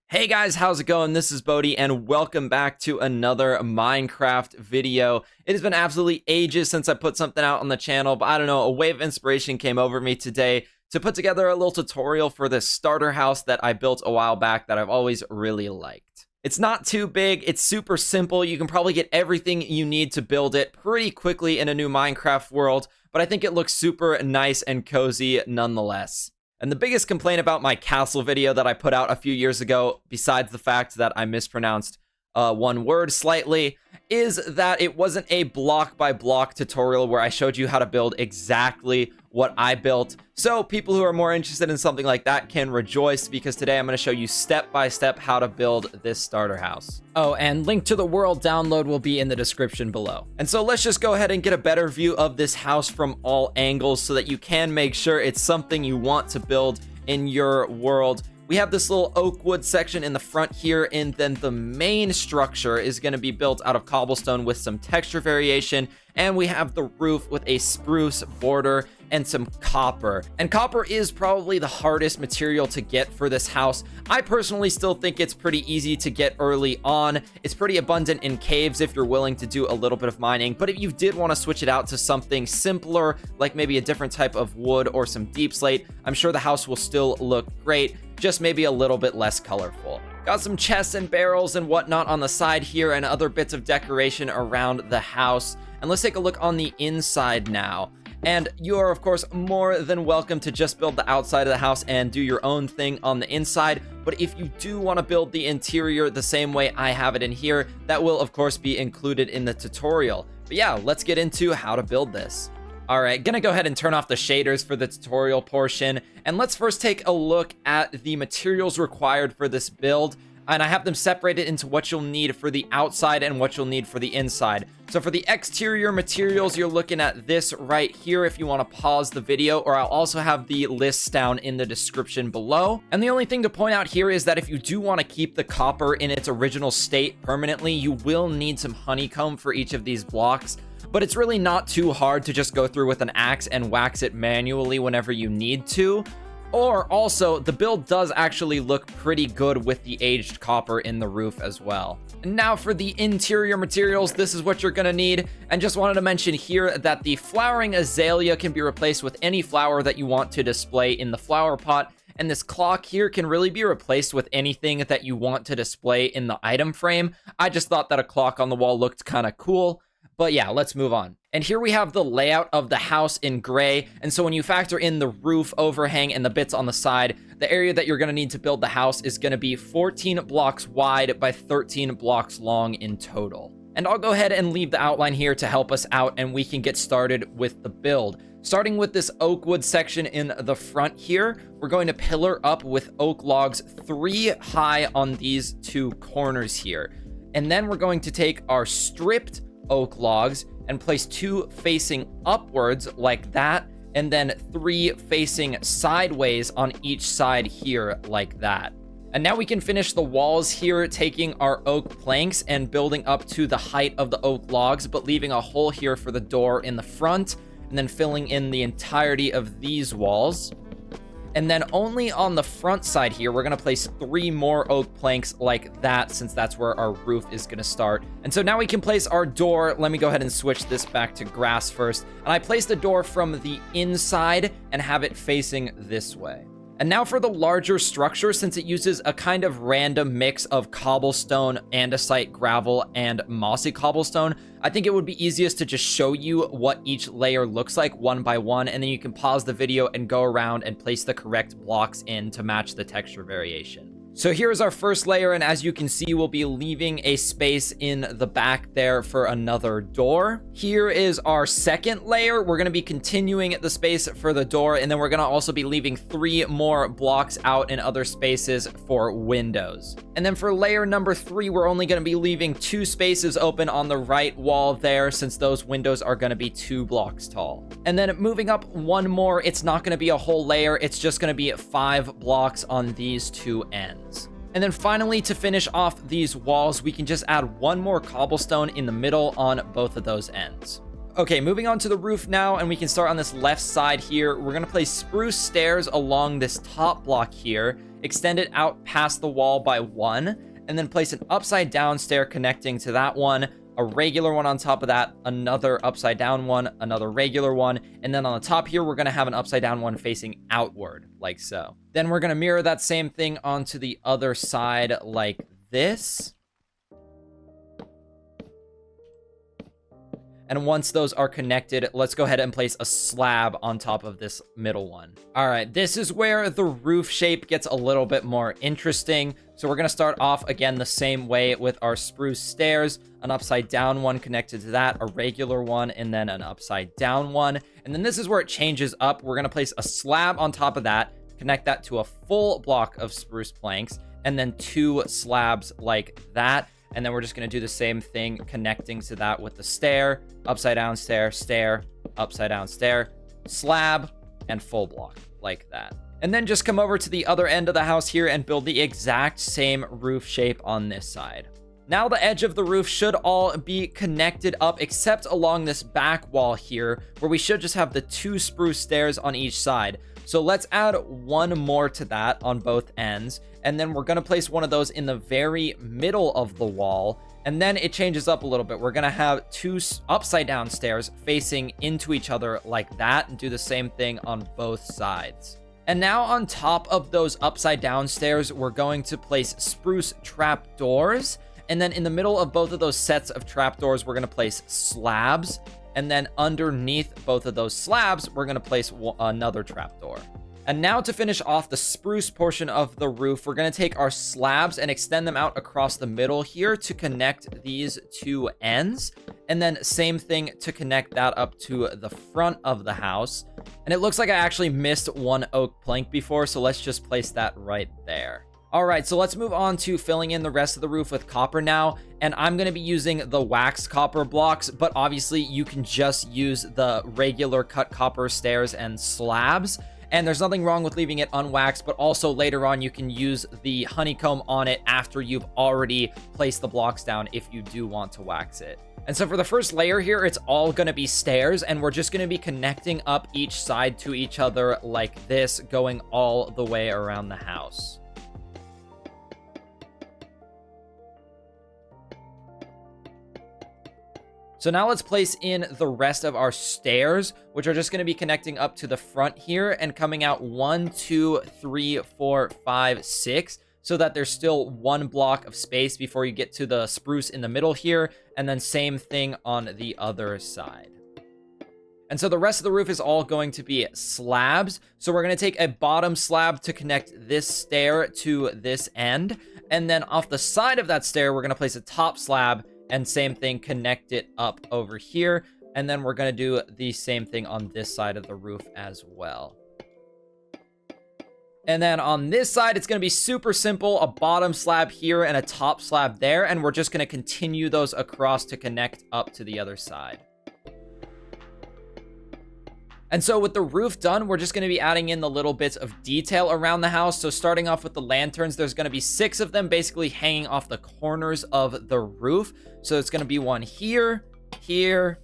Hey guys, how's it going? This is Bodhi and welcome back to another Minecraft video. It has been absolutely ages since I put something out on the channel, but I don't know, a wave of inspiration came over me today to put together a little tutorial for this starter house that I built a while back that I've always really liked. It's not too big, it's super simple, you can probably get everything you need to build it pretty quickly in a new Minecraft world, but I think it looks super nice and cozy nonetheless. And the biggest complaint about my castle video that I put out a few years ago, besides the fact that I mispronounced one word slightly, is that it wasn't a block by block tutorial where I showed you how to build exactly what I built. So people who are more interested in something like that can rejoice, because today I'm going to show you step by step how to build this starter house. Oh, and link to the world download will be in the description below. And so let's just go ahead and get a better view of this house from all angles so that you can make sure it's something you want to build in your world. We have this little oak wood section in the front here, and then the main structure is going to be built out of cobblestone with some texture variation, and we have the roof with a spruce border and some copper. And copper is probably the hardest material to get for this house. I personally still think it's pretty easy to get early on. It's pretty abundant in caves if you're willing to do a little bit of mining, but if you did want to switch it out to something simpler, like maybe a different type of wood or some deep slate, I'm sure the house will still look great, just maybe a little bit less colorful. Got some chests and barrels and whatnot on the side here and other bits of decoration around the house. And let's take a look on the inside now. And you are, of course, more than welcome to just build the outside of the house and do your own thing on the inside. But if you do want to build the interior the same way I have it in here, that will, of course, be included in the tutorial. But yeah, let's get into how to build this. All right, gonna go ahead and turn off the shaders for the tutorial portion. And let's first take a look at the materials required for this build. And I have them separated into what you'll need for the outside and what you'll need for the inside. So for the exterior materials, you're looking at this right here if you want to pause the video, or I'll also have the lists down in the description below. And the only thing to point out here is that if you do want to keep the copper in its original state permanently, you will need some honeycomb for each of these blocks. But it's really not too hard to just go through with an axe and wax it manually whenever you need to. Or also, the build does actually look pretty good with the aged copper in the roof as well. And now for the interior materials, this is what you're gonna need. And just wanted to mention here that the flowering azalea can be replaced with any flower that you want to display in the flower pot. And this clock here can really be replaced with anything that you want to display in the item frame. I just thought that a clock on the wall looked kind of cool. But yeah, let's move on. And here we have the layout of the house in gray. And so when you factor in the roof overhang and the bits on the side, the area that you're going to need to build the house is going to be 14 blocks wide by 13 blocks long in total. And I'll go ahead and leave the outline here to help us out, and we can get started with the build. Starting with this oak wood section in the front here, we're going to pillar up with oak logs 3 high on these 2 corners here. And then we're going to take our stripped oak logs and place 2 facing upwards like that, and then 3 facing sideways on each side here like that. And now we can finish the walls here, taking our oak planks and building up to the height of the oak logs, but leaving a hole here for the door in the front, and then filling in the entirety of these walls. And then only on the front side here, we're going to place 3 more oak planks like that, since that's where our roof is going to start. And so now we can place our door. Let me go ahead and switch this back to grass first. And I place the door from the inside and have it facing this way. And now for the larger structure, since it uses a kind of random mix of cobblestone, andesite, gravel, and mossy cobblestone, I think it would be easiest to just show you what each layer looks like one by one, and then you can pause the video and go around and place the correct blocks in to match the texture variation. So here's our first layer, and as you can see, we'll be leaving a space in the back there for another door. Here is our second layer. We're going to be continuing the space for the door, and then we're going to also be leaving 3 more blocks out in other spaces for windows. And then for layer number 3, we're only going to be leaving 2 spaces open on the right wall there, since those windows are going to be 2 blocks tall. And then moving up 1 more, it's not going to be a whole layer. It's just going to be 5 blocks on these 2 ends. And then finally, to finish off these walls, we can just add 1 more cobblestone in the middle on both of those ends. Okay, moving on to the roof now, and we can start on this left side here. We're going to place spruce stairs along this top block here. extend it out past the wall by 1, and then place an upside down stair connecting to that one, a regular one on top of that, another upside down one, another regular one, and then on the top here, we're going to have an upside down one facing outward, like so. Then we're going to mirror that same thing onto the other side like this. And once those are connected, let's go ahead and place a slab on top of this middle one. All right, this is where the roof shape gets a little bit more interesting. So we're gonna start off again the same way with our spruce stairs, an upside down one connected to that, a regular one, and then an upside down one. And then this is where it changes up. We're gonna place a slab on top of that, connect that to a full block of spruce planks, and then 2 slabs like that. And then we're just going to do the same thing, connecting to that with the stair, upside down stair, stair, upside down stair, slab, and full block like that. And then just come over to the other end of the house here and build the exact same roof shape on this side. Now the edge of the roof should all be connected up except along this back wall here, where we should just have the 2 spruce stairs on each side. So let's add 1 more to that on both ends. And then we're going to place one of those in the very middle of the wall. And then it changes up a little bit. We're going to have 2 upside down stairs facing into each other like that, and do the same thing on both sides. And now on top of those upside down stairs, we're going to place spruce trapdoors. And then in the middle of both of those sets of trapdoors, we're going to place slabs. And then underneath both of those slabs, we're going to place another trapdoor. And now to finish off the spruce portion of the roof, we're going to take our slabs and extend them out across the middle here to connect these 2 ends. And then same thing to connect that up to the front of the house. And it looks like I actually missed 1 oak plank before, so let's just place that right there. All right, so let's move on to filling in the rest of the roof with copper now. And I'm going to be using the waxed copper blocks, but obviously you can just use the regular cut copper stairs and slabs. And there's nothing wrong with leaving it unwaxed, but also later on you can use the honeycomb on it after you've already placed the blocks down if you do want to wax it. And so for the first layer here, it's all going to be stairs, and we're just going to be connecting up each side to each other like this, going all the way around the house. So now let's place in the rest of our stairs, which are just going to be connecting up to the front here and coming out 1, 2, 3, 4, 5, 6, so that there's still 1 block of space before you get to the spruce in the middle here, and then same thing on the other side. And so the rest of the roof is all going to be slabs. So we're going to take a bottom slab to connect this stair to this end, and then off the side of that stair, we're going to place a top slab. And same thing, connect it up over here. And then we're going to do the same thing on this side of the roof as well. And then on this side, it's going to be super simple. A bottom slab here and a top slab there. And we're just going to continue those across to connect up to the other side. And so with the roof done, we're just going to be adding in the little bits of detail around the house. So starting off with the lanterns, there's going to be 6 of them basically hanging off the corners of the roof. So it's going to be one here, here,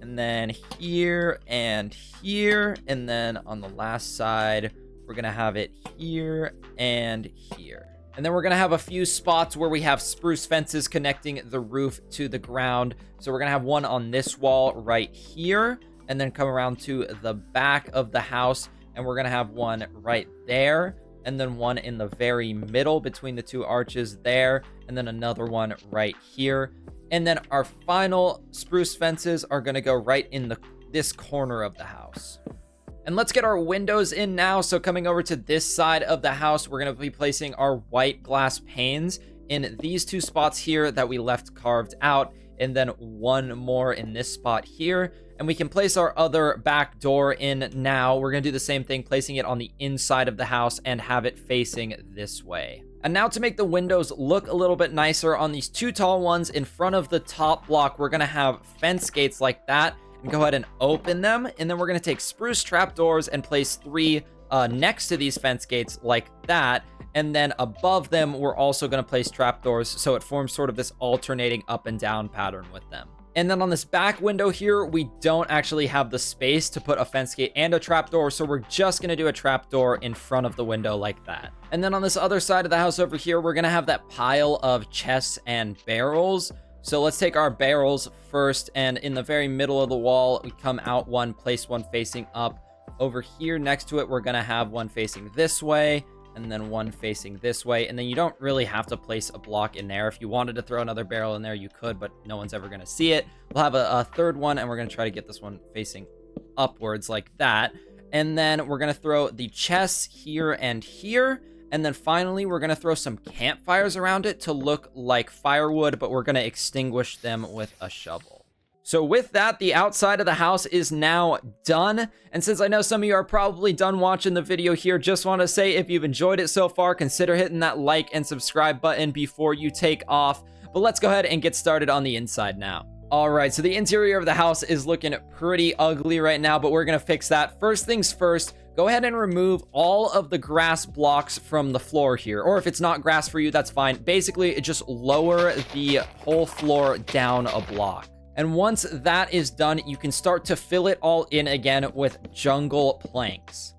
and then here, and here. And then on the last side, we're going to have it here and here. And then we're going to have a few spots where we have spruce fences connecting the roof to the ground. So we're going to have one on this wall right here, and then come around to the back of the house, and we're going to have one right there, and then one in the very middle between the 2 arches there, and then another one right here. And then our final spruce fences are going to go right in this corner of the house. And let's get our windows in now. So coming over to this side of the house, we're going to be placing our white glass panes in these 2 spots here that we left carved out, and then 1 more in this spot here. And we can place our other back door in now. We're going to do the same thing, placing it on the inside of the house and have it facing this way. And now to make the windows look a little bit nicer, on these 2 tall ones in front of the top block, we're going to have fence gates like that, and go ahead and open them. And then we're going to take spruce trapdoors and place 3 next to these fence gates like that. And then above them, we're also going to place trapdoors, so it forms sort of this alternating up and down pattern with them. And then on this back window here, we don't actually have the space to put a fence gate and a trapdoor, so we're just gonna do a trapdoor in front of the window like that. And then on this other side of the house over here, we're gonna have that pile of chests and barrels. So let's take our barrels first, and in the very middle of the wall, we come out one, place one facing up. Over here next to it, we're gonna have one facing this way, and then one facing this way. And then you don't really have to place a block in there. If you wanted to throw another barrel in there, you could, but no one's ever going to see it. We'll have a third one, and we're going to try to get this one facing upwards like that. And then we're going to throw the chests here and here. And then finally, we're going to throw some campfires around it to look like firewood, but we're going to extinguish them with a shovel. So with that, the outside of the house is now done. And since I know some of you are probably done watching the video here, just want to say if you've enjoyed it so far, consider hitting that like and subscribe button before you take off. But let's go ahead and get started on the inside now. All right, so the interior of the house is looking pretty ugly right now, but we're going to fix that. First things first, go ahead and remove all of the grass blocks from the floor here. Or if it's not grass for you, that's fine. Basically, just lower the whole floor down a block. And once that is done, you can start to fill it all in again with jungle planks.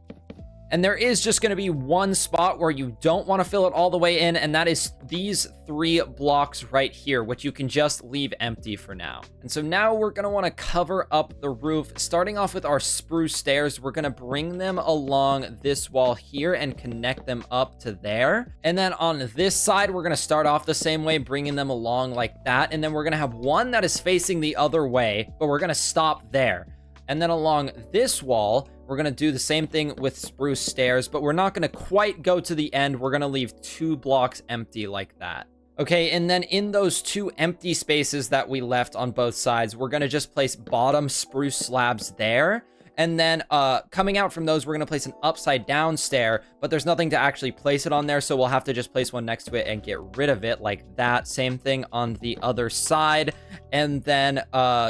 And there is just going to be one spot where you don't want to fill it all the way in, and that is these 3 blocks right here, which you can just leave empty for now. And so now we're going to want to cover up the roof. Starting off with our spruce stairs, we're going to bring them along this wall here and connect them up to there. And then on this side, we're going to start off the same way, bringing them along like that. And then we're going to have one that is facing the other way, but we're going to stop there. And then along this wall, we're going to do the same thing with spruce stairs, but we're not going to quite go to the end. We're going to leave 2 blocks empty like that. Okay, and then in those 2 empty spaces that we left on both sides, we're going to just place bottom spruce slabs there. And then coming out from those, we're going to place an upside down stair, but there's nothing to actually place it on there, so we'll have to just place one next to it and get rid of it like that. Same thing on the other side. And then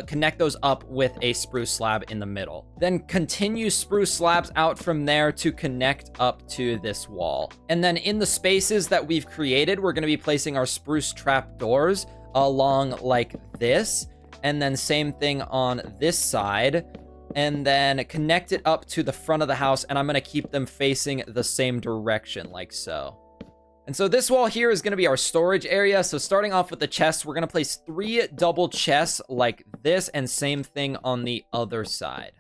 connect those up with a spruce slab in the middle. Then continue spruce slabs out from there to connect up to this wall. And then in the spaces that we've created, we're going to be placing our spruce trapdoors along like this. And then same thing on this side. And then connect it up to the front of the house, and I'm going to keep them facing the same direction like so. And so this wall here is going to be our storage area. So starting off with the chests, we're going to place 3 double chests like this, and same thing on the other side.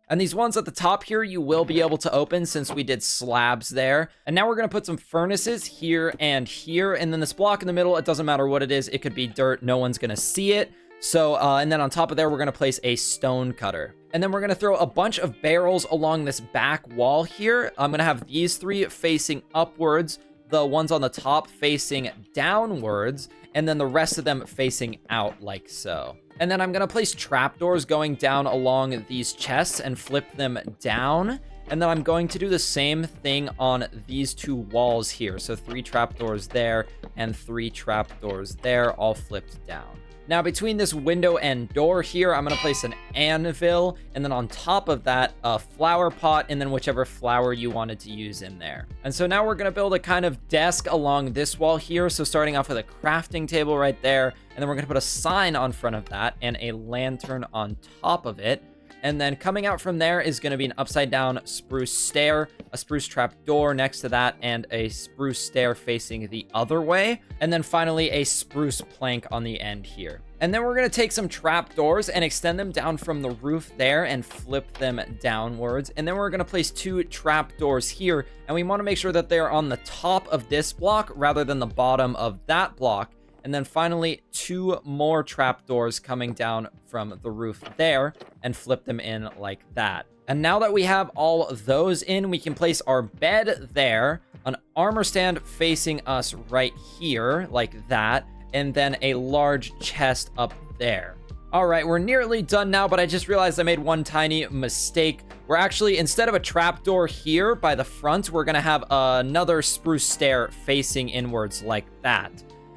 And these ones at the top here, you will be able to open since we did slabs there. And now we're going to put some furnaces here and here. And then this block in the middle, it doesn't matter what it is. It could be dirt. No one's going to see it. So, and then on top of there, we're going to place a stonecutter. And then we're going to throw a bunch of barrels along this back wall here. I'm going to have these 3 facing upwards, the ones on the top facing downwards, and then the rest of them facing out like so. And then I'm going to place trapdoors going down along these chests and flip them down. And then I'm going to do the same thing on these 2 walls here. So 3 trapdoors there and 3 trapdoors there, all flipped down. Now, between this window and door here, I'm going to place an anvil, and then on top of that, a flower pot, and then whichever flower you wanted to use in there. And so now we're going to build a kind of desk along this wall here. So starting off with a crafting table right there, and then we're going to put a sign on front of that and a lantern on top of it. And then coming out from there is going to be an upside down spruce stair, a spruce trapdoor next to that, and a spruce stair facing the other way. And then finally a spruce plank on the end here. And then we're going to take some trapdoors and extend them down from the roof there and flip them downwards. And then we're going to place 2 trapdoors here. And we want to make sure that they're on the top of this block rather than the bottom of that block. And then finally, 2 more trapdoors coming down from the roof there and flip them in like that. And now that we have all of those in, we can place our bed there, an armor stand facing us right here like that, and then a large chest up there. All right, we're nearly done now, but I just realized I made one tiny mistake. We're actually, instead of a trapdoor here by the front, we're gonna have another spruce stair facing inwards like that.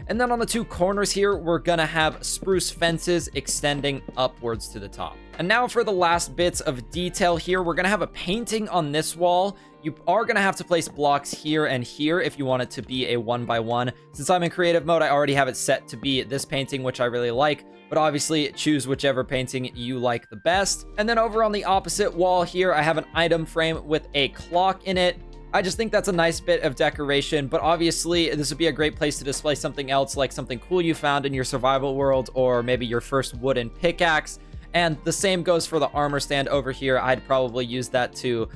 And then on the 2 corners here, we're gonna have spruce fences extending upwards to the top. And now for the last bits of detail here, we're going to have a painting on this wall. You are going to have to place blocks here and here if you want it to be a 1x1. Since I'm in creative mode, I already have it set to be this painting, which I really like. But obviously, choose whichever painting you like the best. And then over on the opposite wall here, I have an item frame with a clock in it. I just think that's a nice bit of decoration, but obviously this would be a great place to display something else, like something cool you found in your survival world, or maybe your first wooden pickaxe. And the same goes for the armor stand over here. I'd probably use that to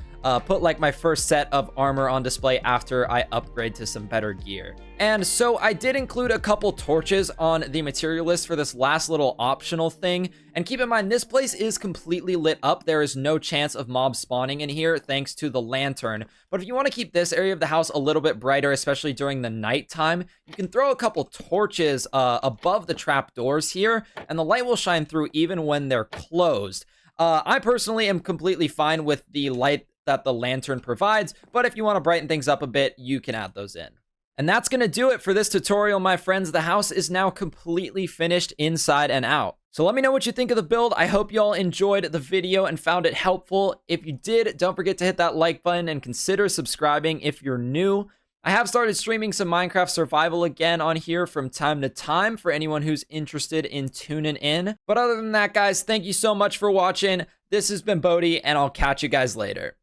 put like my first set of armor on display after I upgrade to some better gear. And so I did include a couple torches on the material list for this last little optional thing. And keep in mind, this place is completely lit up. There is no chance of mobs spawning in here thanks to the lantern. But if you want to keep this area of the house a little bit brighter, especially during the nighttime, you can throw a couple torches above the trapdoors here, and the light will shine through even when they're closed. I personally am completely fine with the light that the lantern provides, but if you want to brighten things up a bit, you can add those in. And that's going to do it for this tutorial, my friends. The house is now completely finished inside and out. So let me know what you think of the build. I hope y'all enjoyed the video and found it helpful. If you did, don't forget to hit that like button and consider subscribing if you're new. I have started streaming some Minecraft survival again on here from time to time for anyone who's interested in tuning in. But other than that, guys, thank you so much for watching. This has been Bodhi, and I'll catch you guys later.